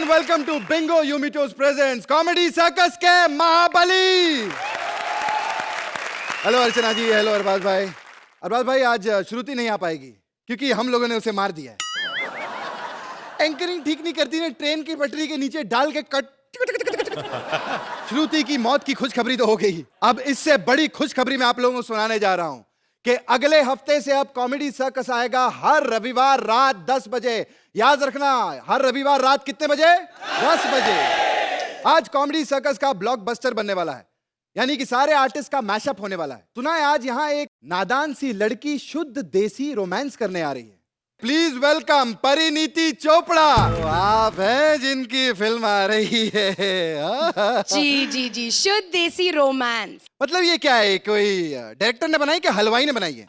And welcome to Bingo Yumitos presents comedy circus के Mahabali. Hello Archana ji, hello Arbaaz भाई। अरबाज भाई, आज श्रुति नहीं आ पाएगी क्योंकि हम लोगों ने उसे मार दिया है। एंकरिंग ठीक नहीं करती ने ट्रेन की पटरी के नीचे डाल के कट। श्रुति की मौत की खुशखबरी तो हो गई, अब इससे बड़ी खुशखबरी मैं आप लोगों को सुनाने जा रहा हूं कि अगले हफ्ते से अब कॉमेडी सर्कस आएगा हर रविवार रात 10 बजे। याद रखना, हर रविवार रात कितने बजे? 10 बजे। आज कॉमेडी सर्कस का ब्लॉकबस्टर बनने वाला है, यानी कि सारे आर्टिस्ट का मैशअप होने वाला है। सुना है आज यहाँ एक नादान सी लड़की शुद्ध देसी रोमांस करने आ रही है। Please welcome Parineeti Chopra. तो आप हैं जिनकी फिल्म आ रही है। जी जी जी, शुद्ध देसी रोमांस। मतलब ये क्या है, कोई डायरेक्टर ने बनाई कि हलवाई ने बनाई है?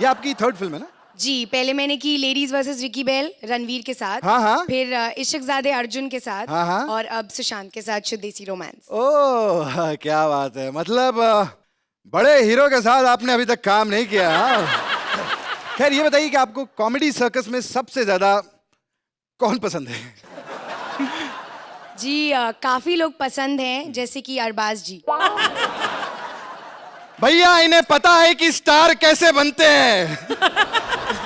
ये आपकी थर्ड फिल्म है ना? जी, पहले मैंने की लेडीज वर्सेस विकी बेल रणवीर के साथ। हाँ हाँ। फिर इश्कजादे अर्जुन के साथ। हाँ हाँ। और अब सुशांत के साथ शुद्ध देसी रोमांस। ओह क्या बात है, मतलब बड़े हीरो के साथ आपने अभी तक काम नहीं किया। खैर ये बताइए कि आपको कॉमेडी सर्कस में सबसे ज्यादा कौन पसंद है? जी काफी लोग पसंद हैं, जैसे कि अरबाज जी। भैया इन्हें पता है कि स्टार कैसे बनते हैं।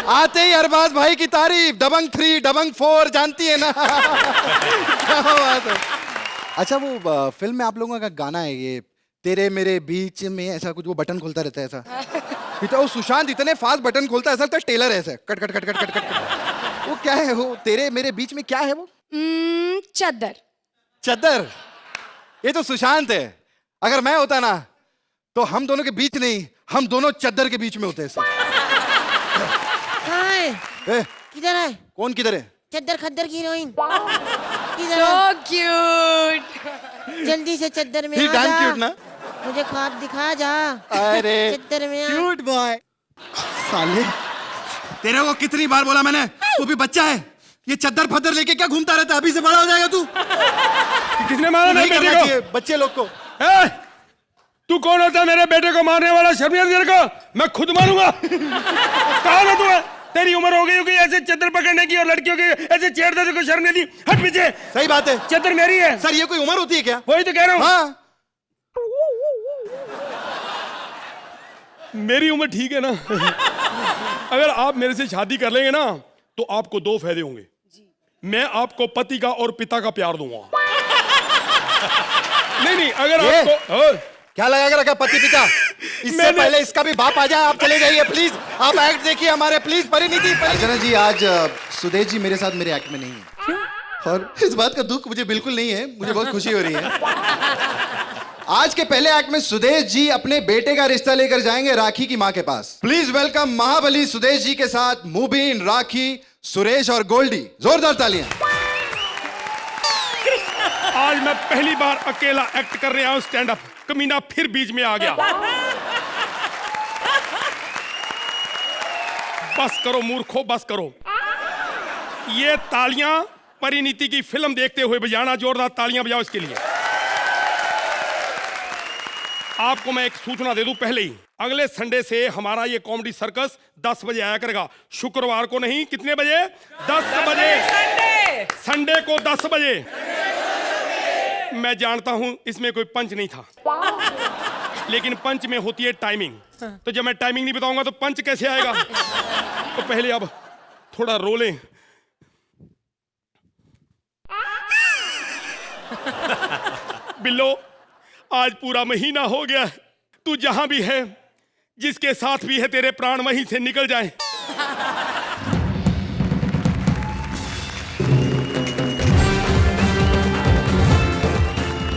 आते ही अरबाज भाई की तारीफ, दबंग 3, दबंग 4 जानती है ना। क्या बात है। अच्छा वो फिल्म में आप लोगों का गाना है ये तेरे मेरे बीच में, ऐसा कुछ वो बटन खोलता रहता है ऐसा। वो सुशांत इतने फास्ट बटन खोलता है, ऐसा लगता है टेलर है ऐसे cut cut cut cut cut cut. वो क्या है वो तेरे मेरे बीच में, क्या है वो? चद्दर। चद्दर? ये तो सुशांत है। अगर मैं होता ना तो हम दोनों के बीच नहीं, हम दोनों चद्दर के बीच में होते हैं। किधर है? कौन किधर है? चद्दर खद्दर की हीरोइन। So cute। जल्दी से चद्दर में ही आ डैम जा। क्यूट ना? मुझे ख्वाब दिखा जा। अरे चद्दर में आ। Cute boy. साले तेरे को कितनी बार बोला मैंने, तू भी बच्चा है, ये चद्दर फद्दर लेके क्या घूमता रहता है? अभी से बड़ा हो जाएगा तू। किसने मारा मेरे बेटे को? बच्चे लोग को। तू कौन होता है मेरे बेटे को मारने वाला? शर्म नहीं तेरे को? मैं खुद मारूंगा। कौन है तू? तेरी उम्र हो गई होगी ऐसे चद्दर पकड़ने की और लड़कियों के ऐसे छेड़ने को शर्म नहीं दी? हट पीछे। सही बात है, चद्दर मेरी है। सर ये कोई उम्र होती है क्या? वही तो कह रहा हूँ। हाँ। मेरी उम्र ठीक है ना? अगर आप मेरे से शादी कर लेंगे ना तो आपको 2 फायदे होंगे। मैं आपको पति का और पिता का प्यार दूंगा। नहीं अगर आपको क्या लगा के रखा पति पिता? इससे पहले इसका भी बाप आ जाए। आप चले जाइए प्लीज, आप एक्ट देखिए हमारे प्लीज। परिणीति अर्चना जी, आज सुदेश जी मेरे साथ मेरे एक्ट में नहीं है। क्यों? और इस बात का दुख मुझे बिल्कुल नहीं है, मुझे बहुत खुशी हो रही है। आज के पहले एक्ट में सुदेश जी अपने बेटे का रिश्ता लेकर जाएंगे राखी की मां के पास। प्लीज वेलकम महाबली सुदेश जी के साथ मुबीन, राखी, सुरेश और गोल्डी। जोरदार तालियां। आज मैं पहली बार अकेला एक्ट कर रहा हूं स्टैंड अप। कमीना फिर बीच में आ गया। बस करो मूर्खों, बस करो। ये तालियां परिणीति की फिल्म देखते हुए बजाना। जोरदार तालियां बजाओ इसके लिए। आपको मैं एक सूचना दे दूं पहले ही, अगले संडे से हमारा ये कॉमेडी सर्कस 10 बजे आया करेगा। शुक्रवार को नहीं, कितने बजे? 10 बजे। संडे को 10 बजे। मैं जानता हूं इसमें कोई पंच नहीं था, लेकिन पंच में होती है टाइमिंग। तो जब मैं टाइमिंग नहीं बताऊंगा तो पंच कैसे आएगा? तो पहले अब थोड़ा रोलें। बिल्लो, आज पूरा महीना हो गया। तू जहां भी है, जिसके साथ भी है, तेरे प्राण वहीं से निकल जाए।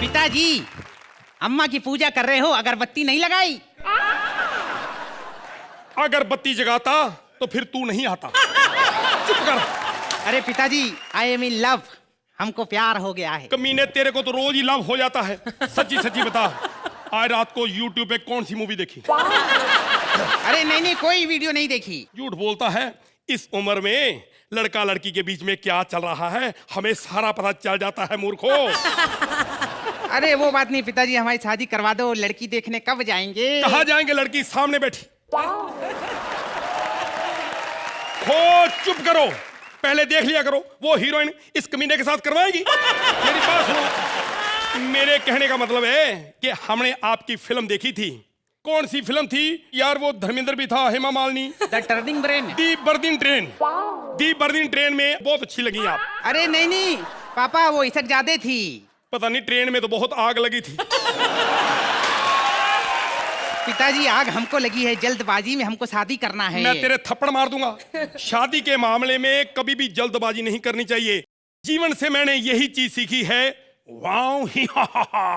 पिताजी, अम्मा की पूजा कर रहे हो, अगरबत्ती नहीं लगाई? अगरबत्ती जगाता तो फिर तू नहीं आता। चुप कर। अरे पिताजी, आई एम इन लव। हमको प्यार हो गया है। कमीने, तेरे को तो रोज ही लव हो जाता है। सच्ची सच्ची बता, आज रात को YouTube पे कौन सी मूवी देखी? अरे नहीं कोई वीडियो नहीं देखी। झूठ बोलता है। इस उम्र में लड़का लड़की के बीच में क्या चल रहा है हमें सारा पता चल जाता है मूर्खो। अरे वो बात नहीं पिताजी, हमारी शादी करवा दो। लड़की देखने कब जाएंगे? कहाँ जाएंगे? लड़की सामने बैठी। खो, चुप करो। पहले देख लिया करो, वो हीरोइन इस कमीने के साथ करवाएगी। मेरी बात सुनो, मेरे कहने का मतलब है कि हमने आपकी फिल्म देखी थी। कौन सी फिल्म थी यार? वो धर्मेंद्र भी था, Hema Malini. The burning train. The burning train. The burning train में बहुत अच्छी लगी आप। अरे नहीं नहीं पापा, वो इसक ज्यादा थी। पता नहीं, ट्रेन में तो बहुत आग लगी थी। पिताजी आग हमको लगी है, जल्दबाजी में हमको शादी करना है। मैं तेरे थप्पड़ मार दूंगा। शादी के मामले में कभी भी जल्दबाजी नहीं करनी चाहिए। जीवन से मैंने यही चीज सीखी है। वाओ ही हा हा हा।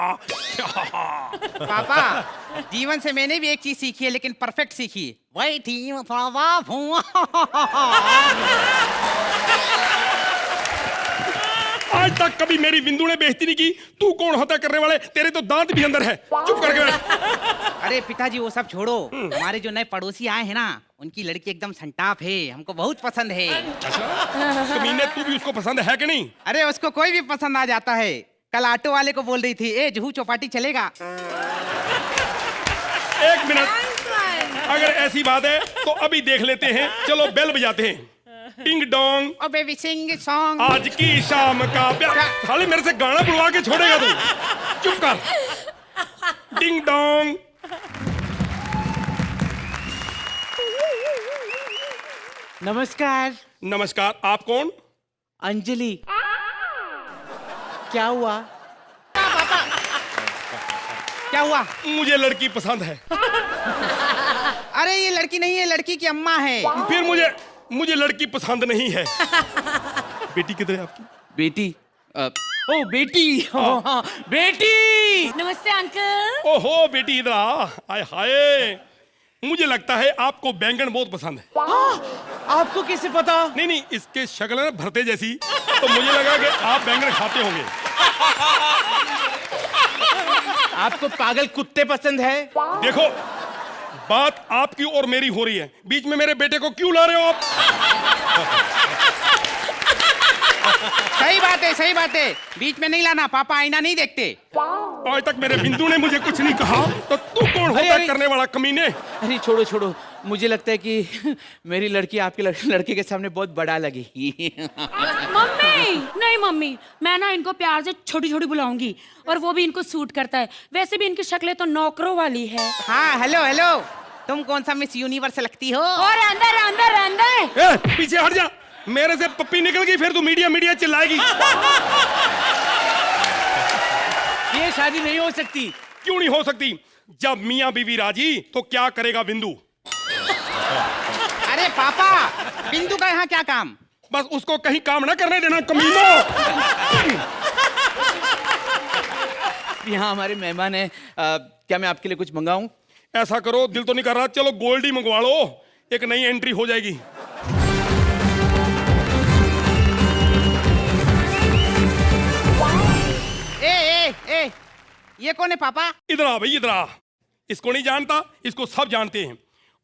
पापा जीवन से मैंने भी एक चीज सीखी है, लेकिन परफेक्ट सीखी है। वही थी आज तक कभी मेरी बिंदु ने बेइज्जती नहीं की। तू कौन होता है करने वाले? तेरे तो दांत भी अंदर है। चुप करके बैठ। अरे पिताजी वो सब छोड़ो, हमारे जो नए पड़ोसी आए हैं ना, उनकी लड़की एकदम संटाप है, हमको बहुत पसंद है। अच्छा कमीने, तू भी उसको पसंद है कि नहीं? अरे उसको कोई भी पसंद आ जाता है। कल ऑटो वाले को बोल रही थी, ए जुहू चौपाटी चलेगा? एक मिनट, अगर ऐसी बात है तो अभी देख लेते हैं। चलो बेल बजाते हैं। टिंग डोंग, ओ बेबी सिंग सॉन्ग। आज की शाम का प्यार। साले मेरे से गाना बुलवा के छोड़ेगा तू? चुप कर। टिंग डोंग। नमस्कार। नमस्कार, आप कौन? अंजलि। क्या हुआ? क्या हुआ? मुझे लड़की पसंद है। अरे ये लड़की नहीं है, लड़की की अम्मा है। फिर मुझे लड़की पसंद नहीं है। बेटी किधर है आपकी? बेटी? ओ बेटी। हाँ, बेटी। नमस्ते अंकल। ओहो बेटी इधर आ। हाय हाय, मुझे लगता है आपको बैंगन बहुत पसंद है। आपको कैसे पता? नहीं नहीं, इसके शक्ल है भरते जैसी, तो मुझे लगा कि आप बैंगन खाते होंगे। आपको पागल कुत्ते पसंद है? देखो, बात आपकी और मेरी हो रही है, बीच में मेरे बेटे को क्यों ला रहे हो आप? सही बात है, सही बात है, बीच में नहीं लाना। पापा आईना नहीं देखते। आज तक मेरे बिंदु ने मुझे कुछ नहीं कहा, तो तू कौन होता है करने वाला कमीने? अरे छोड़ो छोड़ो, मुझे लगता है कि मेरी लड़की आपके लड़के के सामने बहुत बड़ा लगेगी। मम्मी नहीं मम्मी, मैं ना इनको प्यार से छोटी छोटी बुलाऊंगी, और वो भी इनको सूट करता है। वैसे भी इनकी शक्लें तो नौकरों वाली है। हाँ हेलो हेलो, तुम कौन सा मिस यूनिवर्स लगती हो? और अंदर अंदर अंदर। पीछे हट जा, मेरे से पप्पी निकल गई, फिर तू मीडिया मीडिया चिल्लाएगी। ये शादी नहीं हो सकती। क्यों नहीं हो सकती? जब मियां बीवी राजी तो क्या करेगा बिंदु? अरे पापा, बिंदु का यहाँ क्या काम? बस उसको कहीं काम ना करने देना कमीनो। यहाँ हमारे मेहमान हैं, क्या मैं आपके लिए कुछ मंगाऊं? ऐसा करो, दिल तो नहीं कर रहा, चलो गोल्ड ही मंगवा लो, एक नई एंट्री हो जाएगी। ए, ये कौन है पापा? इधर आ भाई, इधर आ। इसको नहीं जानता? इसको सब जानते हैं।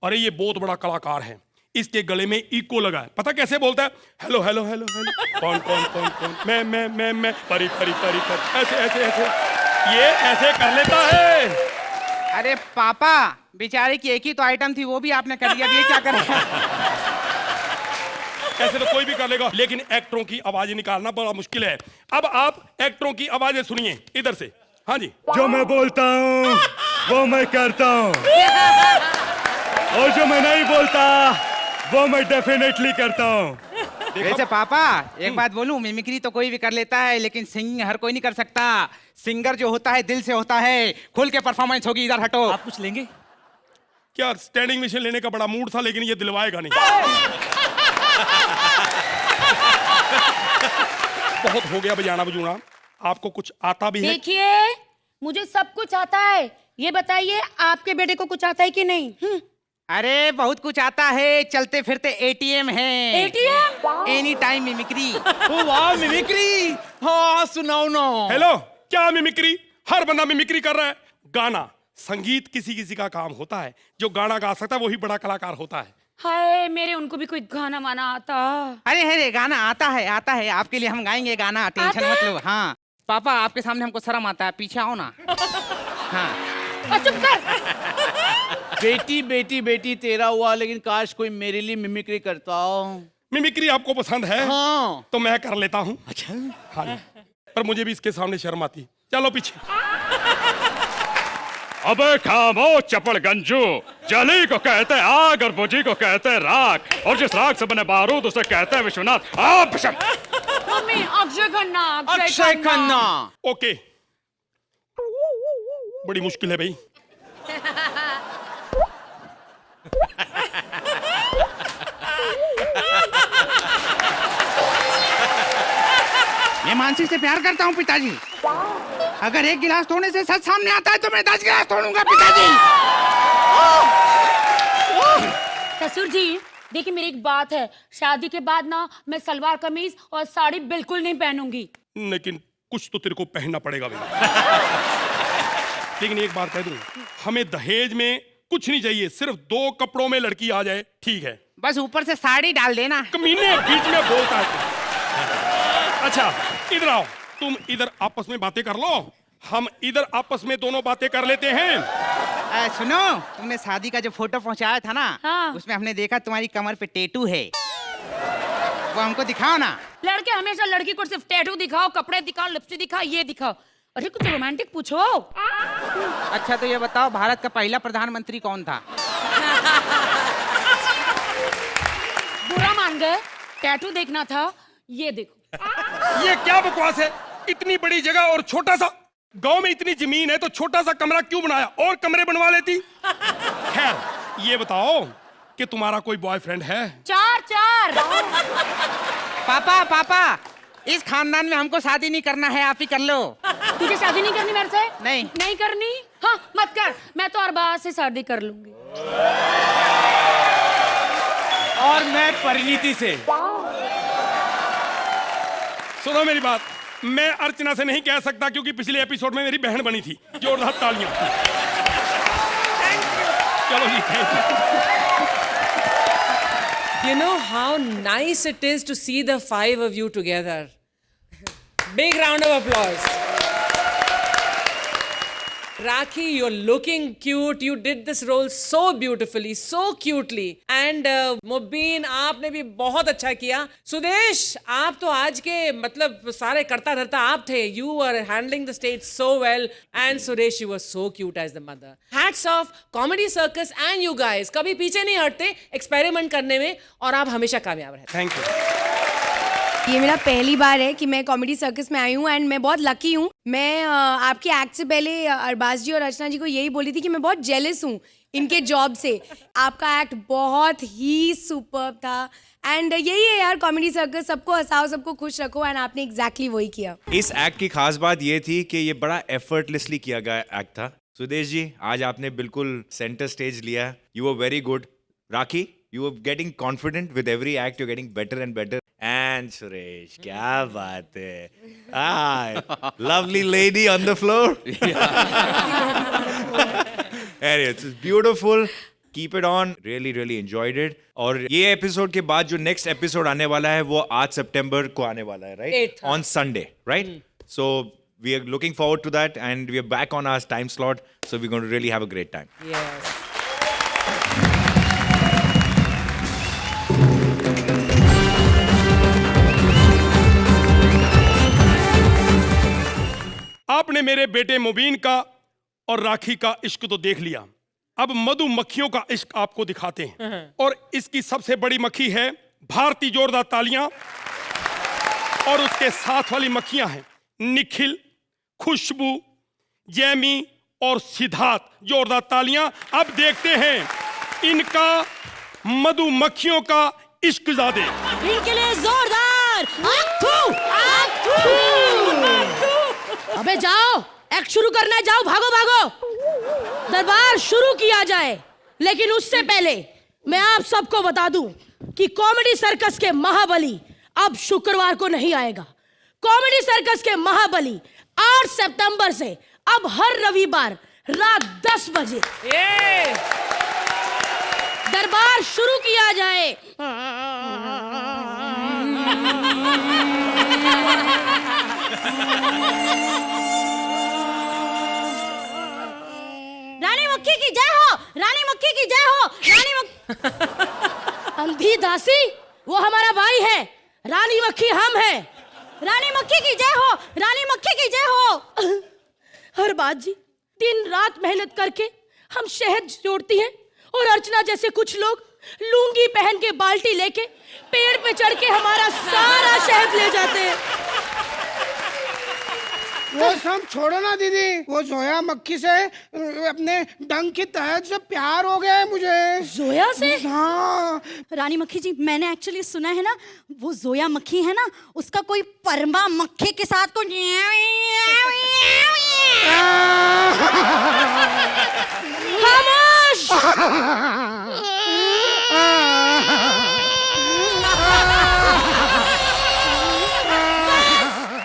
अरे ये बहुत बड़ा कलाकार है, इसके गले में इको लगा है। पता कैसे बोलता है? हेलो हेलो हेलो हेलो, कौन कौन कौन कौन, मैं परी परी परी परी, ऐसे ऐसे ऐसे, ये ऐसे कर लेता है। अरे पापा, बेचारे की एक ही तो आइटम थी, वो भी आपने कर दिया, ये क्या करेगा? ऐसे तो कोई भी कर लेगा, लेकिन एक्टरों की आवाजें निकालना बड़ा मुश्किल है। अब आप एक्टरों की आवाजें सुनिए इधर से। हाँ जी। जो मैं बोलता हूँ वो मैं करता हूँ, और जो मैं नहीं बोलता वो मैं डेफिनेटली करता हूँ। वैसे पापा एक बात बोलूं, मिमिक्री तो कोई भी कर लेता है, लेकिन सिंगिंग हर कोई नहीं कर सकता। सिंगर जो होता है दिल से होता है। खुल के परफॉर्मेंस होगी, इधर हटो। आप कुछ लेंगे? क्या स्टैंडिंग मिशन लेने का बड़ा मूड था, लेकिन ये दिलवाएगा नहीं। बहुत हो गया बजाना बजूना, आपको कुछ आता भी है? देखिए, मुझे सब कुछ आता है। ये बताइए, आपके बेटे को कुछ आता है कि नहीं? अरे बहुत कुछ आता है, चलते फिरते एटीएम है। एटीएम? Any time mimicry. ओ वाह, मिमिक्री। हाँ सुनाओ ना। हेलो, क्या मिमिक्री? हर बंदा मिमिक्री कर रहा है। गाना संगीत किसी किसी का काम होता है, जो गाना गा सकता है वही बड़ा कलाकार होता है। हाय, मेरे उनको भी कोई गाना वाना आता। अरे गाना आता है, आता है, आपके लिए हम गाएंगे गाना, टेंशन मत लो। हाँ पापा, आपके सामने हमको शर्म आता है, पीछे आओ ना। हाँ चुप कर। बेटी बेटी बेटी तेरा हुआ, लेकिन काश कोई मेरे लिए मिमिक्री करता हो। मिमिक्री आपको पसंद है हाँ। तो मैं कर लेता हूँ। अच्छा। हाँ जी। पर मुझे भी इसके सामने शर्म आती। चलो पीछे। अबे खामोश चपड़ गंजू, जली को कहते हैं आग और बुझी को कहते हैं राख, और जिस राख से बने बारूद उसे कहते हैं विश्वनाथ। आप मम्मी अक्षय खन्ना। अक्षय खन्ना। ओके, बड़ी मुश्किल है भाई। मैं मानसी से प्यार करता हूँ पिताजी। अगर एक गिलास तोड़ने से सच सामने आता है तो मैं 10 गिलास तोड़ूंगा पिताजी। ससुर जी देखिए, मेरी एक बात है, शादी के बाद ना मैं सलवार कमीज और साड़ी बिल्कुल नहीं पहनूंगी। लेकिन कुछ तो तेरे को पहनना पड़ेगा भाई। लेकिन एक बात कह दूं, हमें दहेज में कुछ नहीं चाहिए, सिर्फ 2 कपड़ों में लड़की आ जाए, ठीक है। बस ऊपर से साड़ी डाल देना। कमीने बीच में बोलता है तू। अच्छा इधर आओ, तुम इधर आपस में बातें कर लो, हम इधर आपस में दोनों बातें कर लेते हैं। सुनो, तुमने शादी का जो फोटो पहुंचाया था ना, हाँ। उसमें हमने देखा तुम्हारी कमर पे टैटू है, वो हमको दिखाओ ना। लड़के हमेशा लड़की को सिर्फ टैटू दिखाओ, कपड़े दिखाओ, लिपस्टिक दिखाओ, ये दिखाओ। अरे कुछ रोमांटिक पूछो। अच्छा तो ये बताओ, भारत का पहला प्रधानमंत्री कौन था? बुरा मान गए, टैटू देखना था, ये देखो। ये क्या बकवास है, इतनी बड़ी जगह और छोटा सा, गांव में इतनी जमीन है तो छोटा सा कमरा क्यों बनाया, और कमरे बनवा लेती। खैर ये बताओ कि तुम्हारा कोई बॉयफ्रेंड है? 4 पापा पापा, इस खानदान में हमको शादी नहीं करना है, आप ही कर लो। तुझे शादी नहीं करनी मेरे से? नहीं करनी? हाँ मत कर, मैं तो अरबाज से शादी कर लूंगी। और मैं परिणीति से। सुनो मेरी बात, मैं अर्चना से नहीं कह सकता क्योंकि पिछले एपिसोड में मेरी बहन बनी थी। जोरदार तालियां। चलो जी, thank you. You know how nice it is to see the 5 of you together. Big round of applause. Rakhi, you're looking cute. You did this role so beautifully, so cutely. And Mubin, आपने भी बहुत अच्छा किया. सुदेश, आप तो आज के मतलब सारे करता धरता आप थे. You were handling the stage so well. And Suresh, you were so cute as the mother. Hats off, Comedy Circus and you guys. कभी पीछे नहीं हटते एक्सपेरिमेंट करने में और आप हमेशा कामयाब रहते। Thank you. ये मेरा पहली बार है कि मैं कॉमेडी सर्कस में आई हूँ एंड मैं बहुत लकी हूँ। मैं आपके एक्ट से पहले अरबाज जी और रचना जी को यही बोली थी कि मैं बहुत जेलस हूँ इनके जॉब से। आपका एक्ट बहुत ही सुपर्ब था एंड यही है यार कॉमेडी सर्कस, सबको हंसाओ, सबको खुश रखो एंड आपने एग्जैक्टली वही किया। इस एक्ट की खास बात ये थी कि ये बड़ा एफर्टलेसली किया गया एक्ट था। सुदेश जी, आज आपने बिल्कुल सेंटर स्टेज लिया, you were very good. Rakhi, you are getting confident with every act, you're getting better and better. And Suresh, क्या बात है, lovely lady on the floor. Anyway, it's beautiful. Keep it on. Really, really enjoyed it. और ये episode के बाद जो next episode आने वाला है वो 8 सितंबर को आने वाला है, right? On Sunday, right? So we are looking forward to that, and we are back on our time slot. So we're going to really have a great time. Yes. आपने मेरे बेटे मुबीन का और राखी का इश्क तो देख लिया, अब मधुमक्खियों का इश्क आपको दिखाते हैं। और इसकी सबसे बड़ी मक्खी है भारती, जोरदार तालियां। और उसके साथ वाली मक्खियां हैं निखिल, खुशबू, जैमी और सिद्धार्थ, जोरदार तालियां। अब देखते हैं इनका मधुमक्खियों का इश्क ज़ादे। इनके लिए जोरदार अबे जाओ, एक्ट शुरू करना है, जाओ, भागो भागो, दरबार शुरू किया जाए। लेकिन उससे पहले मैं आप सबको बता दूं कि कॉमेडी सर्कस के महाबली अब शुक्रवार को नहीं आएगा। कॉमेडी सर्कस के महाबली 8 सितंबर से अब हर रविवार रात 10 बजे दरबार शुरू किया जाए। रानी मक्खी की जय हो, रानी मक्खी की जय हो, रानी अंधी दासी, वो हमारा भाई है, रानी मक्खी हम है। रानी मक्खी की जय हो, रानी मक्खी की जय हो। हर बात जी, दिन रात मेहनत करके हम शहद जोड़ती हैं और अर्चना जैसे कुछ लोग लुंगी पहन के बाल्टी लेके पेड़ पे चढ़ के हमारा सारा शहद ले जाते हैं। वो सब छोड़ो ना दीदी, वो जोया मक्खी से अपने डंक के तहत से प्यार हो गया है मुझे। जोया से? हाँ। रानी मक्खी जी, मैंने एक्चुअली सुना है ना, वो जोया मक्खी है ना, उसका कोई परमा मक्खी के साथ को खामोश।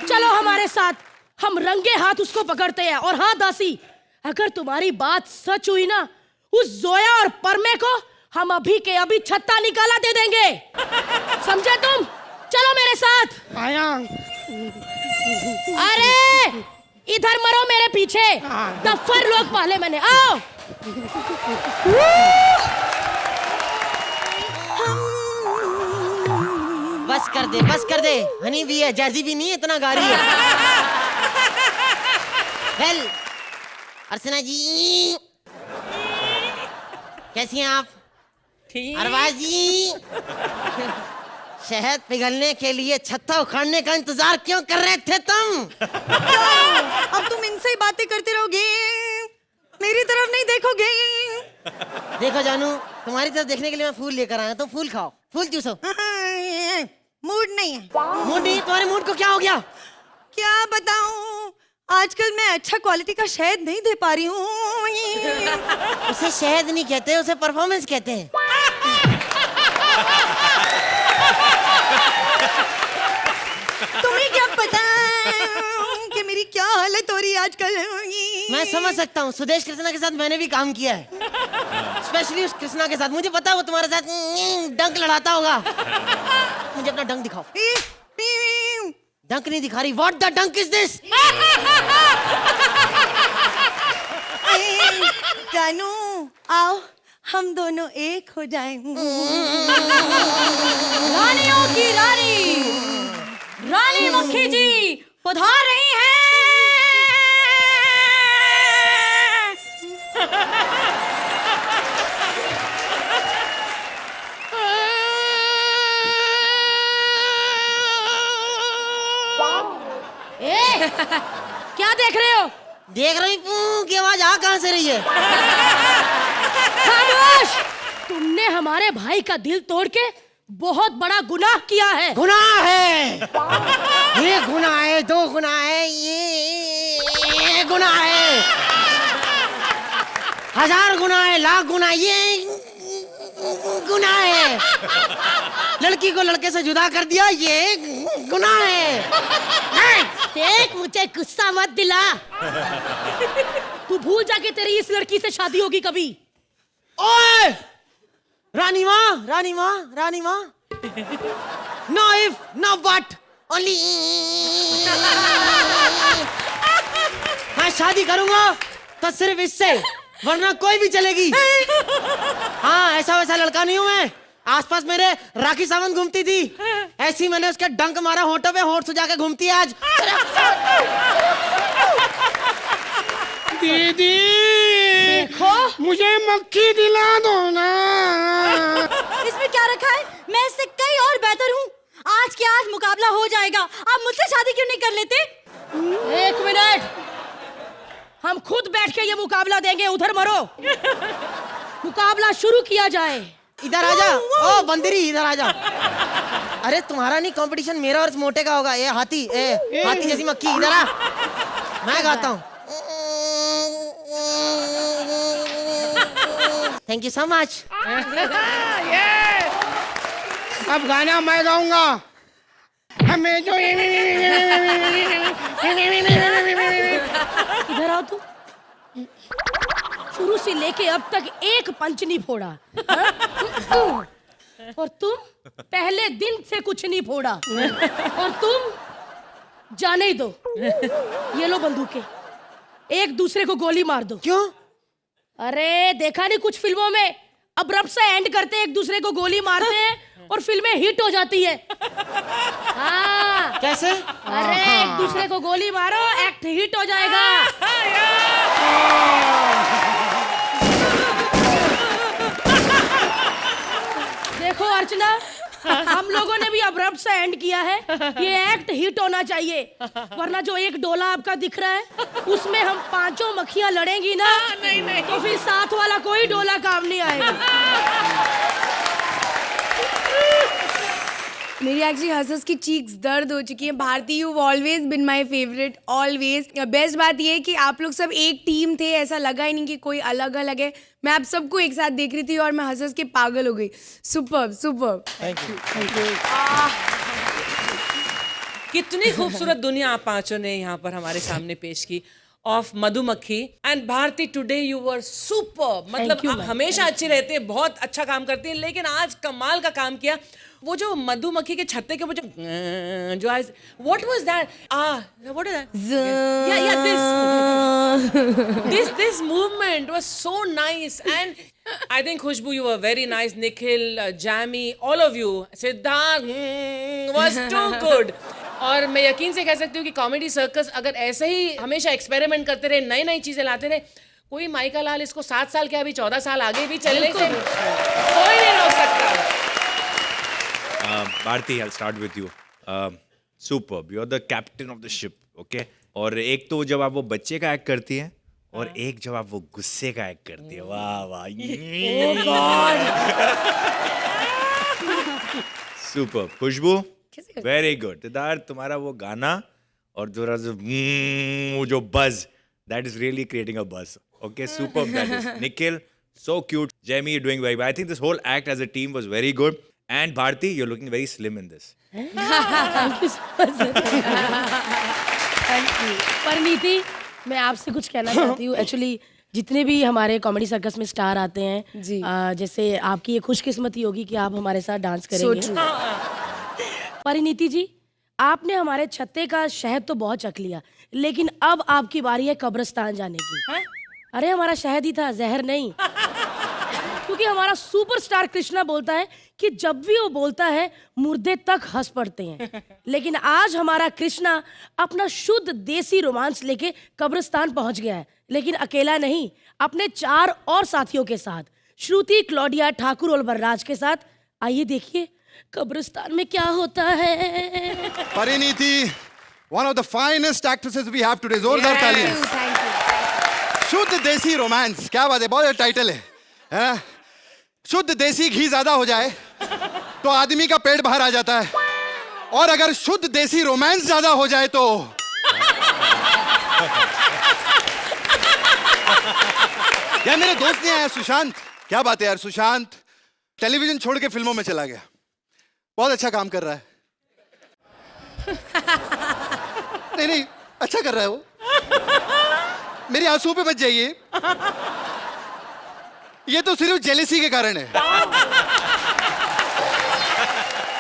चलो हमारे साथ, हम रंगे हाथ उसको पकड़ते हैं। और हाँ दासी, अगर तुम्हारी बात सच हुई ना, उस जोया और परमे को हम अभी के अभी छत्ता निकाला दे देंगे। समझे तुम? चलो मेरे साथ। आया। अरे इधर मरो मेरे पीछे, डफर लोग पहले मैंने। आओ। बस कर दे। हनी भी है, जैसी भी नहीं है, इतना गा रही है। वेल, अर्चना जी कैसी हैं आप? ठीक। अरवा जी, शहद पिघलने के लिए छत्ता उखाड़ने का इंतजार क्यों कर रहे थे तुम? अब तुम इनसे ही बातें करते रहोगे, मेरी तरफ नहीं देखोगे। देखो जानू, तुम्हारी तरफ देखने के लिए मैं फूल लेकर आया, तुम फूल खाओ, फूल चूसो। मूड नहीं है। मूड नहीं? तुम्हारे मूड को क्या हो गया? क्या बताऊं, आजकल मैं अच्छा क्वालिटी का शहद नहीं दे पा रही हूँ। उसे शहद नहीं कहते, उसे परफॉर्मेंस कहते हैं। तुम्हें क्या पता कि मेरी क्या हालत हो रही है आजकल। मैं समझ सकता हूँ, सुदेश कृष्णा के साथ मैंने भी काम किया है, स्पेशली उस कृष्णा के साथ। मुझे पता है वो तुम्हारे साथ डंक लड़ाता होगा। मुझे अपना डंक दिखाओ। डंक नहीं दिखा रही। व्हाट द डंक इज दिस? जानू, आओ हम दोनों एक हो जाएंगे। रानियों की रानी, रानी मक्खी जी पधार रही हैं। क्या देख रहे हो? देख रही हूँ की आवाज आ कहाँ से रही है? खामोश! तुमने हमारे भाई का दिल तोड़ के बहुत बड़ा गुनाह किया है। गुनाह है, ये गुनाह है, 2 गुनाह है, ये गुनाह है, 1000 गुनाह है, लाख गुनाह, ये गुनाह है। लड़की को लड़के से जुदा कर दिया, ये गुनाह है। देख, मुझे गुस्सा मत दिला। तू भूल जा कि तेरी इस लड़की से शादी होगी कभी। ओए रानी माँ, रानी माँ, रानी माँ, no if no but only. मैं शादी करूंगा तो सिर्फ इससे, वरना कोई भी चलेगी। हाँ, ऐसा वैसा लड़का नहीं हूं मैं। आसपास मेरे राखी सावंत घूमती थी, ऐसी मैंने उसके डंक मारा होठों पे, होठ सुजा के घूमती है आज। दीदी देखो, मुझे मक्खी दिला दो ना। इसमें क्या रखा है? मैं इससे कई और बेहतर हूँ। आज के आज मुकाबला हो जाएगा। आप मुझसे शादी क्यों नहीं कर लेते? 1 मिनट, हम खुद बैठ के ये मुकाबला देंगे। उधर मरो, मुकाबला शुरू किया जाए। इधर आजा। ओ बंदरी, इधर आजा। अरे तुम्हारा नहीं कंपटीशन, मेरा और इस मोटे का होगा। ये हाथी, हाथी जैसी मक्खी, इधर आ। मैं गाता हूँ। Thank you so much. अब गाना मैं गाऊंगा। हमें जो इधर आओ। तू शुरू से लेके अब तक एक पंच नहीं फोड़ा, हाँ? और तुम पहले दिन से कुछ नहीं फोड़ा। और तुम जाने ही दो, ये लो बंदूकें, एक दूसरे को गोली मार दो। क्यों? अरे देखा नहीं कुछ फिल्मों में अब्रप्ट से एंड करते हैं, एक दूसरे को गोली मारते हैं और फिल्में हिट हो जाती है। हाँ कैसे? अरे एक दूसरे को गोली मारो, एक्ट हिट हो जाएगा। देखो अर्चना, हम लोगों ने भी अब्रप्ट से एंड किया है, ये एक्ट हिट होना चाहिए, वरना जो एक डोला आपका दिख रहा है उसमें हम 5 मक्खियां लड़ेंगी ना, नहीं तो फिर साथ वाला कोई डोला काम नहीं आएगा। मेरी एक्चुअली हंस की चीक्स दर्द हो चुकी है। Bharti, you always been my favourite, always. Best बात ये है कि आप लोग सब एक टीम थे, ऐसा लगा ही नहीं कि कोई अलग अलग है। मैं आप सबको एक साथ देख रही थी और मैं हंस के पागल हो गई। Superb superb. Thank you. कितनी खूबसूरत दुनिया आप पांचों ने यहाँ पर हमारे सामने पेश की ऑफ मधुमक्खी and Bharti. Today you were super, मतलब आप हमेशा अच्छे रहते हैं, बहुत अच्छा काम करते हैं, लेकिन आज कमाल का काम किया। वो जो मधुमक्खी के छत्ते के वो जो आज what was that, what is that, this movement was so nice and I think Khushboo you were very nice, Nikhil, Jamie, all of you, Siddharth was too good. और मैं यकीन से कह सकती हूँ कि कॉमेडी सर्कस अगर ऐसे ही हमेशा एक्सपेरिमेंट करते रहे, नई नई चीजें लाते रहे, कोई माइका लाल इसको 7 साल क्या अभी 14 साल आगे भी चलने से कोई नहीं रोक सकता। Bharti, I'll start with you. Superb. You're the captain of the ship, okay? और एक तो जब आप वो बच्चे का एक्ट करती हैं और एक जब आप वो गुस्से का एक्ट करती है, वाह वाह। सुपर। खुशबू, वेरी गुड। सिद्धार्थ, तुम्हारा वो गाना और थोड़ा वो जो बज, that is really creating a buzz. Okay, superb that is. Nikhil, so cute. Jamie, you're doing very well. I think this whole act as a team was very good. And Bharti, you're looking very slim in this. Thank you so much. Thank you. Parineeti, मैं आपसे कुछ कहना चाहती हूँ। Actually जितने भी हमारे comedy circus में स्टार आते हैं जी, जैसे आपकी ये खुशकिस्मती होगी कि आप हमारे साथ डांस करेंगे। परिणीति जी, आपने हमारे छत्ते का शहद तो बहुत चख लिया, लेकिन अब आपकी बारी है कब्रिस्तान जाने की। अरे हमारा शहद ही था, जहर नहीं। क्योंकि हमारा सुपरस्टार कृष्णा बोलता है कि जब भी वो बोलता है मुर्दे तक हंस पड़ते हैं, लेकिन आज हमारा कृष्णा अपना शुद्ध देसी रोमांस लेके कब्रिस्तान पहुंच गया है, लेकिन अकेला नहीं, अपने 4 और साथियों के साथ, श्रुति, क्लॉडिया, ठाकुर और बलराज के साथ। आइए देखिए कब्रिस्तान में क्या होता है। Parineeti, one of the finest actresses we have today. जोरदार तालियां। शुद्ध देसी रोमांस, क्या बात है, बहुत टाइटल है। शुद्ध देसी घी ज्यादा हो जाए तो आदमी का पेट बाहर आ जाता है, और अगर शुद्ध देसी रोमांस ज्यादा हो जाए तो यार मेरे दोस्त नहीं आया सुशांत, क्या बात है यार, सुशांत टेलीविजन छोड़ के फिल्मों में चला गया, बहुत अच्छा काम कर रहा है। नहीं नहीं, अच्छा कर रहा है वो, मेरी आंसू पे मत जाइए, ये तो सिर्फ जेलेसी के कारण है।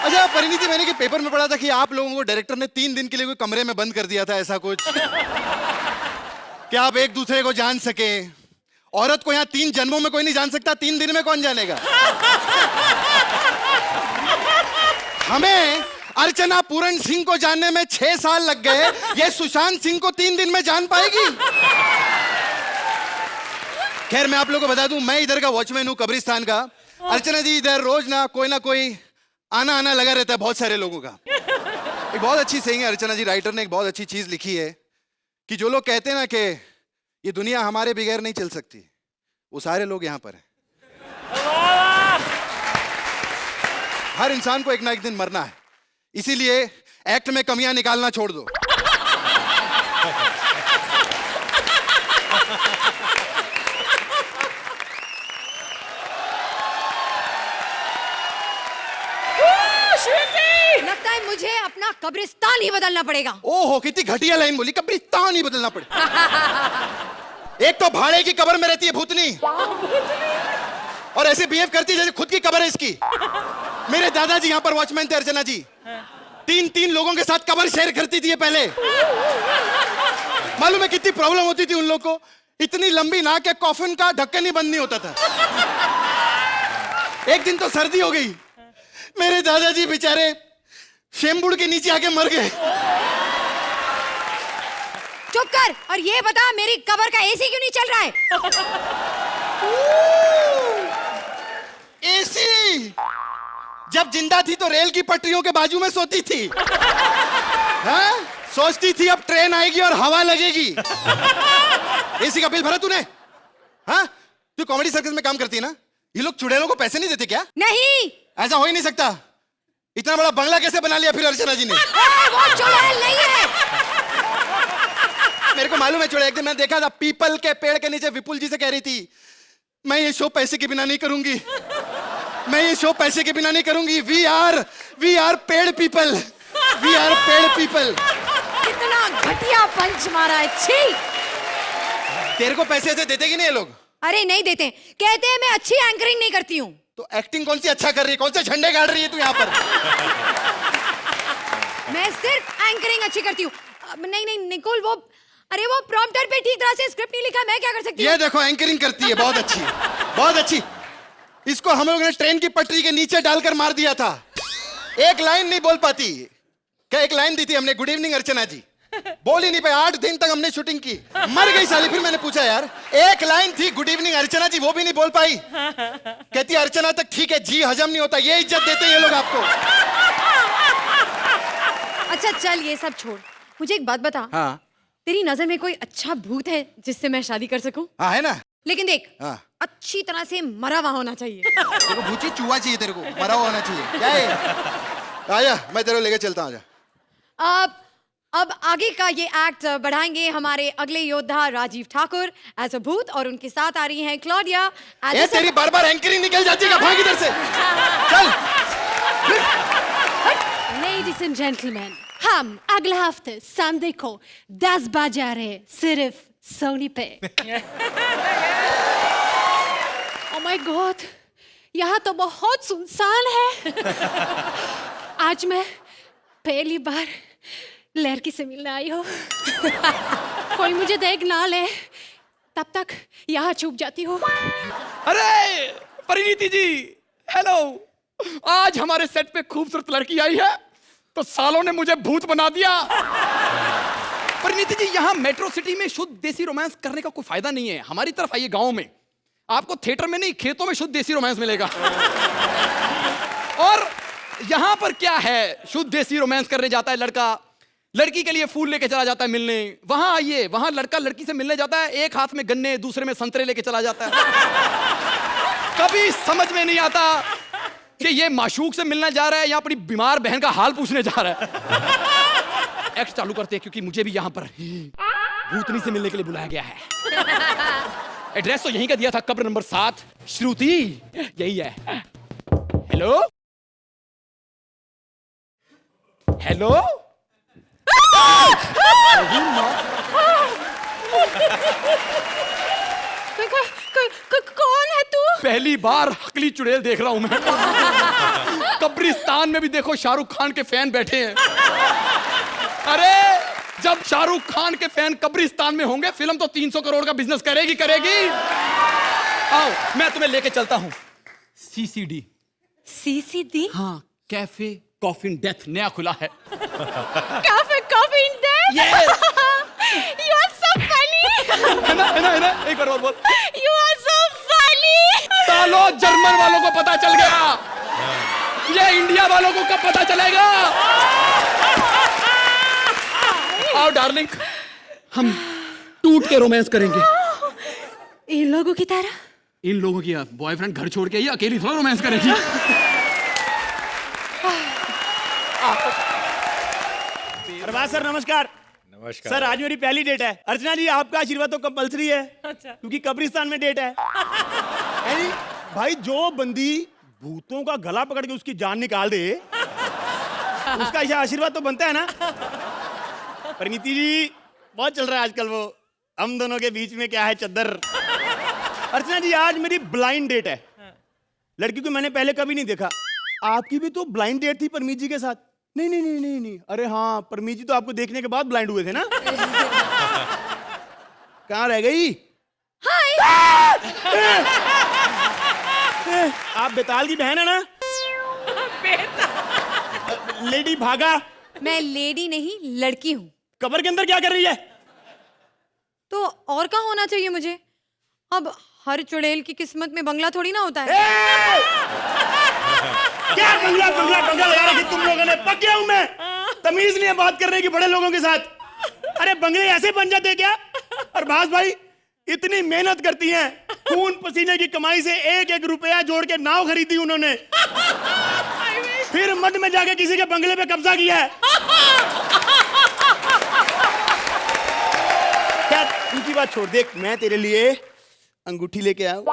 अच्छा परिणीति, मैंने कि पेपर में पढ़ा था कि आप लोगों को डायरेक्टर ने 3 दिन के लिए कोई कमरे में बंद कर दिया था, ऐसा कुछ, कि आप एक दूसरे को जान सके। औरत को यहाँ 3 जन्मों में कोई नहीं जान सकता, 3 दिन में कौन जानेगा। हमें अर्चना पूरन सिंह को जानने में 6 साल लग गए, ये सुशांत सिंह को 3 दिन में जान पाएगी। खैर मैं आप लोगों को बता दूं, मैं इधर का वॉचमैन हूं कब्रिस्तान का। अर्चना जी इधर रोज ना कोई आना आना लगा रहता है बहुत सारे लोगों का। एक बहुत अच्छी सेइंग है अर्चना जी, राइटर ने एक बहुत अच्छी चीज लिखी है कि जो लोग कहते हैं ना कि ये दुनिया हमारे बगैर नहीं चल सकती, वो सारे लोग यहाँ पर हैं। हर इंसान को एक ना एक दिन मरना है, इसीलिए एक्ट में कमियां निकालना छोड़ दो। लगता है मुझे अपना कब्रिस्तान ही बदलना पड़ेगा। ओहो कितनी घटिया लाइन बोली, कब्रिस्तान ही बदलना पड़ेगा। एक तो भाड़े की कब्र में रहती है भूतनी, और ऐसे बिहेव करती है जैसे खुद की कब्र है इसकी। मेरे दादाजी यहाँ पर वॉचमैन थे अर्चना जी, 3 लोगों के साथ कब्र शेयर करती थी पहले। मालूम है कितनी प्रॉब्लम होती थी उन लोग को, इतनी लंबी नाक के कॉफिन का ढक्कन ही बंद नहीं होता था। एक दिन तो सर्दी हो गई, मेरे दादाजी बेचारे शेमबुड़ के नीचे आके मर गए। चुप कर और ये बता मेरी कब्र का एसी क्यों नहीं चल रहा है? एसी जब जिंदा थी तो रेल की पटरियों के बाजू में सोती थी। हाँ? सोचती थी अब ट्रेन आएगी और हवा लगेगी। एसी का बिल भरा तूने? हाँ? तू कॉमेडी सर्कस में काम करती है ना? ये लोग चुड़ैलों को पैसे नहीं देते क्या? नहीं, ऐसा हो ही नहीं सकता। इतना बड़ा बंगला कैसे बना लिया फिर अर्चना जी ने? वो चुड़ैल नहीं है। मेरे को मालूम है चुड़ैल। एक दिन मैंने देखा था पीपल के पेड़ के नीचे विपुल जी से कह रही थी, मैं ये शो पैसे के बिना नहीं करूंगी, मैं ये शो पैसे के बिना नहीं करूंगी। वी आर पेड़ पीपल, वी आर पेड़ पीपल। कितना घटिया पंच मारा है, छी। तेरे को पैसे ऐसे देते कि नहीं ये लोग? अरे नहीं देते, कहते हैं मैं अच्छी एंकरिंग नहीं करती हूँ। तो एक्टिंग कौन सी अच्छा कर रही है? कौन से झंडे गाड़ रही है तू यहाँ पर? मैं सिर्फ एंकरिंग अच्छी करती हूँ। नहीं निकोल, वो अरे वो प्रॉम्प्टर पे ठीक तरह से स्क्रिप्ट नहीं लिखा, मैं क्या कर सकती हूँ? ये देखो एंकरिंग करती है, बहुत अच्छी, बहुत अच्छी। इसको हम लोगों ने ट्रेन की पटरी के नीचे डालकर मार दिया था। एक लाइन नहीं बोल पाती। क्या एक लाइन दी थी हमने, गुड इवनिंग अर्चना जी, बोल ही नहीं पाई। 8 दिन तक हमने शूटिंग की, मर गई साली। फिर मैंने पूछा यार, एक लाइन थी गुड इवनिंग अर्चना जी, वो भी नहीं बोल पाई। कहती अर्चना तक ठीक है, जी हजम नहीं होता। ये इज्जत देते हैं ये लोग आपको। अच्छा चल ये सब छोड़, मुझे एक बात बता। हाँ तेरी नजर में कोई अच्छा भूत है जिससे मैं शादी कर सकूं? हाँ है ना। लेकिन देख, हाँ अच्छी तरह से मरा हुआ होना चाहिए। तेरे को भूची चूहा चाहिए, तेरे को मरा हुआ होना चाहिए। क्या है? आजा, मैं तेरे को लेके चलता हूँ। अब आगे का ये एक्ट बढ़ाएंगे हमारे अगले योद्धा राजीव ठाकुर एज अ भूत, और उनके साथ आ रही हैं क्लॉडिया ये तेरी बार बार एंकरिंग निकल जाती है, भाग इधर से। चल। लेडीज एंड जेंटलमैन, हम अगले हफ्ते संडे को 10 बजे आ रहे सिर्फ सोनी पे। ओह माय गॉड, यहाँ तो बहुत सुनसान है। आज मैं पहली बार लड़की से मिलने आई हूँ। कोई मुझे देख ना ले तब तक यहाँ छुप जाती हूँ। अरे परिणीति जी, हेलो। आज हमारे सेट पे खूबसूरत लड़की आई है तो सालों ने मुझे भूत बना दिया। परिणीति जी, यहाँ मेट्रो सिटी में शुद्ध देसी रोमांस करने का कोई फायदा नहीं है। हमारी तरफ आइए गांव में, आपको थिएटर में नहीं खेतों में शुद्ध देसी रोमांस मिलेगा। और यहाँ पर क्या है, शुद्ध देसी रोमांस करने जाता है लड़का, लड़की के लिए फूल लेके चला जाता है मिलने। वहां आइए, वहां लड़का लड़की से मिलने जाता है, एक हाथ में गन्ने दूसरे में संतरे लेके चला जाता है। कभी समझ में नहीं आता कि ये माशूक से मिलने जा रहा है या अपनी बीमार बहन का हाल पूछने जा रहा है। एक्ट चालू करते हैं क्योंकि मुझे भी यहाँ पर भूतनी से मिलने के लिए बुलाया गया है। एड्रेस तो यहीं का दिया था, कब्र नंबर 7, श्रुति, यही है। Hello hello. कौन है तू? पहली बार हकली चुड़ैल देख रहा हूं मैं। कब्रिस्तान में भी देखो शाहरुख खान के फैन बैठे हैं। अरे जब शाहरुख खान के फैन कब्रिस्तान में होंगे, फिल्म तो 300 करोड़ का बिजनेस करेगी। आओ मैं तुम्हें लेके चलता हूं। CCD। CCD? हाँ, कैफे कॉफिन डेथ नया खुला है। Cafe coffin death? You are so funny। है ना, एक बार और बोल। You are so funny। सालों जर्मन वालों को पता चल गया, ये इंडिया वालों को कब पता चलेगा? आओ डार्लिंग, हम टूट के रोमांस करेंगे। इन लोगों की तरह? इन लोगों की बॉयफ्रेंड घर छोड़ के ये अकेली थोड़ा रोमांस करेगी। प्रभात सर नमस्कार। नमस्कार सर, आज मेरी पहली डेट है। अर्चना जी, आपका आशीर्वाद तो कंपलसरी है। अच्छा। क्योंकि कब्रिस्तान में डेट है। भाई, जो बंदी भूतों का गला पकड़ के उसकी जान निकाल दे, उसका आशीर्वाद तो बनता है ना। परिणीति जी, बहुत चल रहा है आजकल वो हम दोनों के बीच में क्या है चद्दर। अर्चना जी, आज मेरी ब्लाइंड डेट है। लड़की को मैंने पहले कभी नहीं देखा। आपकी भी तो ब्लाइंड डेट थी परमीत जी के साथ। नहीं। अरे हाँ, परमीत जी तो आपको देखने के बाद ब्लाइंड हुए थे ना। कहाँ रह गई? हाय। आप आप बेताल की बहन है ना? लेडी भागा। मैं लेडी नहीं लड़की हूँ। कब्र के अंदर क्या कर रही है? तो और कहाँ होना चाहिए मुझे? अब हर चुड़ैल की किस्मत में बंगला थोड़ी ना होता है। क्या बंगला बंगला बंगला लगा रखी तुम लोगों ने? पक गया हूं मैं। तमीज नहीं है बात करने की बड़े लोगों के साथ। अरे बंगले ऐसे बन जाते क्या? और भास भाई इतनी मेहनत करती हैं, खून पसीने की कमाई से एक एक रुपया जोड़ के नाव खरीदी उन्होंने, फिर मद में जाके किसी के बंगले पे कब्जा किया है। क्या उनकी बात छोड़, देख मैं तेरे लिए अंगूठी लेके आया हूं।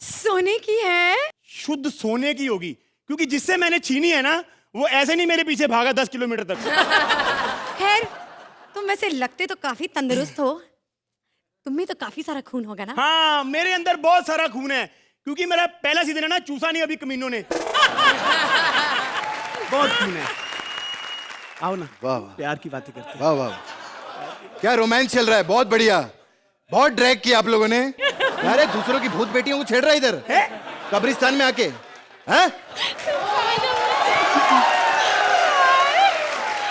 सोने की है? शुद्ध सोने की होगी, क्योंकि जिससे मैंने छीनी है ना वो ऐसे नहीं मेरे पीछे भागा 10 किलोमीटर तक। खैर तुम वैसे लगते तो काफी तंदुरुस्त हो। तुम में तो काफी सारा खून होगा ना? हाँ मेरे अंदर बहुत सारा खून है, क्योंकि मेरा पहला सीजन है ना, चूसा नहीं अभी कमीनों ने। बहुत खून है। आओ ना, वाह प्यार की बातें करते हैं। वाह वाह, क्या रोमांस चल रहा है, बहुत बढ़िया। बहुत ड्रैग किया आप लोगों ने। अरे दूसरों की भूत बेटियों को छेड़ रहा है इधर कब्रिस्तान में आके, हैं?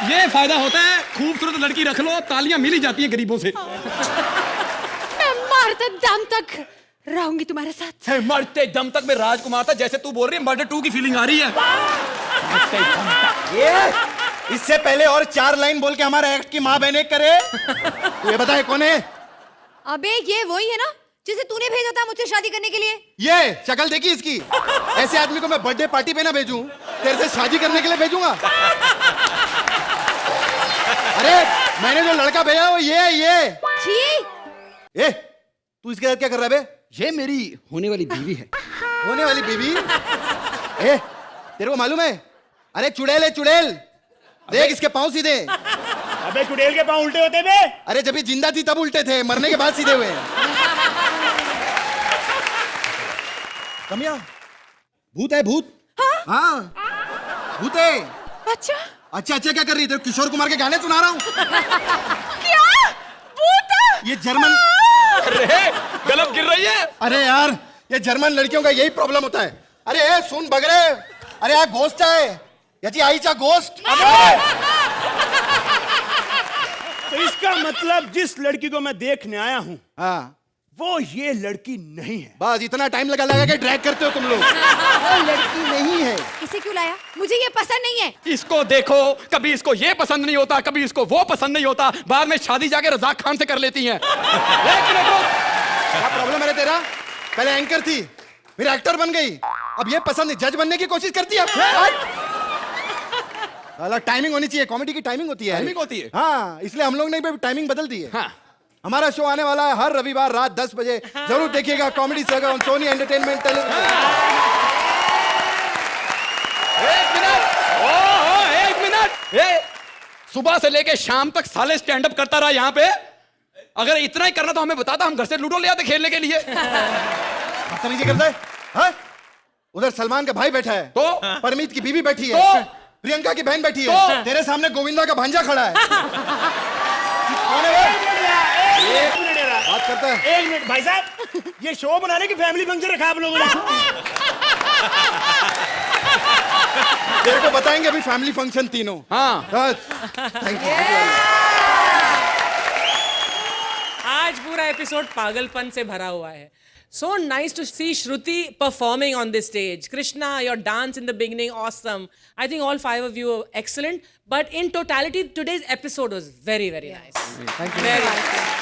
ये फायदा होता है, खूबसूरत लड़की रख लो, तालियां मिल ही जाती हैं गरीबों से। मैं मरते दम तक रहूंगी तुम्हारे साथ। मरते दम तक मैं राजकुमार था, जैसे तू बोल रही है मर्डर 2 की फीलिंग आ रही है। ये इससे पहले और 4 लाइन बोल के हमारा एक्ट की माँ बहने करे। तू ये बता कौन है? अबे ये वही है ना जिसे तूने भेजा था मुझसे शादी करने के लिए? ये शक्ल देखी इसकी? ऐसे आदमी को मैं बर्थडे पार्टी पे ना भेजूं, तेरे से शादी करने के लिए भेजूंगा? अरे मैंने जो लड़का भेजा वो ये छी! ए तू इसके साथ क्या कर रहा है बे? ये मेरी होने वाली बीवी है। होने वाली बीवी? ए तेरे को मालूम है? अरे चुड़ैल है चुड़ैल, देख इसके पांव सीधे। अबे चुड़ैल के पांव उल्टे होते बे? अरे जब ये जिंदा थी तब उल्टे थे, मरने के बाद सीधे हुए। कमिया भूत है भूत। हाँ भूत है। अच्छा अच्छा क्या कर रही है? किशोर कुमार के गाने सुना रहा हूँ। क्या भूत? ये जर्मन। अरे गलत गिर रही है। अरे यार ये जर्मन लड़कियों का यही प्रॉब्लम होता है। अरे सुन बगरे, अरे यार गोस्ट है याची आईचा गोस्ट। तो इसका मतलब जिस लड़की को मैं देखने आया हूँ, हाँ वो ये लड़की नहीं है। बस इतना टाइम लगा के ड्रैग करते हो तुम लोग। वो लड़की नहीं है। इसे क्यों लाया? मुझे ये पसंद नहीं है। इसको देखो, कभी इसको ये पसंद नहीं होता, कभी इसको वो पसंद नहीं होता, बाद में शादी जाके रज़ाक खान से कर लेती हैं। क्या प्रॉब्लम है तेरा? पहले एंकर थी, फिर एक्टर बन गई, अब ये पसंद नहीं, जज बनने की कोशिश करती है। अलग टाइमिंग होनी चाहिए, कॉमेडी की टाइमिंग होती है। टाइमिंग होती है? हाँ, इसलिए हम लोग ने भी टाइमिंग बदल दी है। हाँ। हमारा शो आने वाला है हर रविवार रात 10 बजे। जरूर देखिएगा comedy circle on Sony entertainment television. एक मिनट, सुबह से लेके शाम तक साले स्टैंड अप करता रहा यहाँ पे। अगर इतना ही करना तो हमें बताता, हम घर से लूडो ले आते खेलने के लिए। बदतमीजी करता है? हाँ? उधर सलमान का भाई बैठा है, तो परमीत की बीवी बैठी है, तो प्रियंका की बहन बैठी है, तो तेरे सामने गोविंदा का भांजा खड़ा है। कौन है वो? बात करता है। 1 मिनट भाई साहब, ये शो बनाने की फैमिली फंक्शन रखा आप लोगों ने? तेरे को बताएंगे अभी फैमिली फंक्शन तीनों। हाँ थैंक यू। आज पूरा एपिसोड पागलपन से भरा हुआ है. So nice to see Shruti performing on this stage. Krishna, your dance in the beginning, awesome. I think all 5 of you are excellent. But in totality, today's episode was very, very nice. Thank you. Very nice.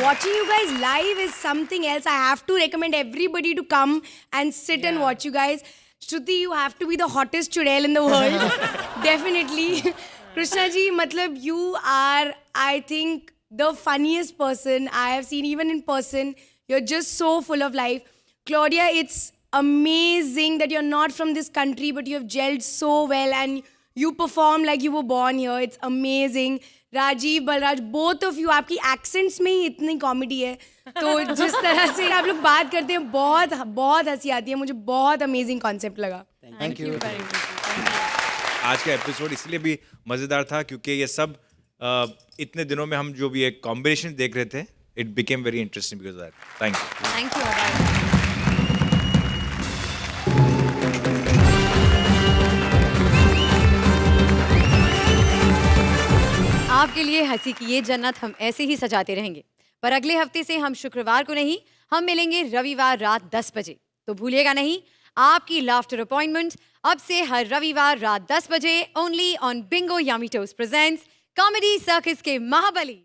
Watching you guys live is something else. I have to recommend everybody to come and sit and watch you guys. Shruti, you have to be the hottest chudel in the world. Definitely. Krishna ji, matlab you are, I think, the funniest person I have seen even in person. You're just so full of life. Claudia, it's amazing that you're not from this country, but you have gelled so well and you perform like you were born here. It's amazing. Rajiv, Balraj, both of you, आपकी accents में ही इतनी comedy है. तो जिस तरह से आप लोग बात करते हैं, बहुत बहुत हंसी आती है. मुझे बहुत amazing concept लगा. Thank you. आज का एपिसोड इसलिए भी मज़ेदार था क्योंकि ये सब इतने दिनों में हम जो भी एक कॉम्बिनेशन देख रहे थे, it became very interesting because of that. Thank you. Thank you. आपके लिए हंसी की ये जन्नत हम ऐसे ही सजाते रहेंगे, पर अगले हफ्ते से हम शुक्रवार को नहीं, हम मिलेंगे रविवार रात 10 बजे। तो भूलिएगा नहीं, आपकी लाफ्टर अपॉइंटमेंट अब से हर रविवार रात 10 बजे only on Bingo yummy toast presents comedy circus के महाबली।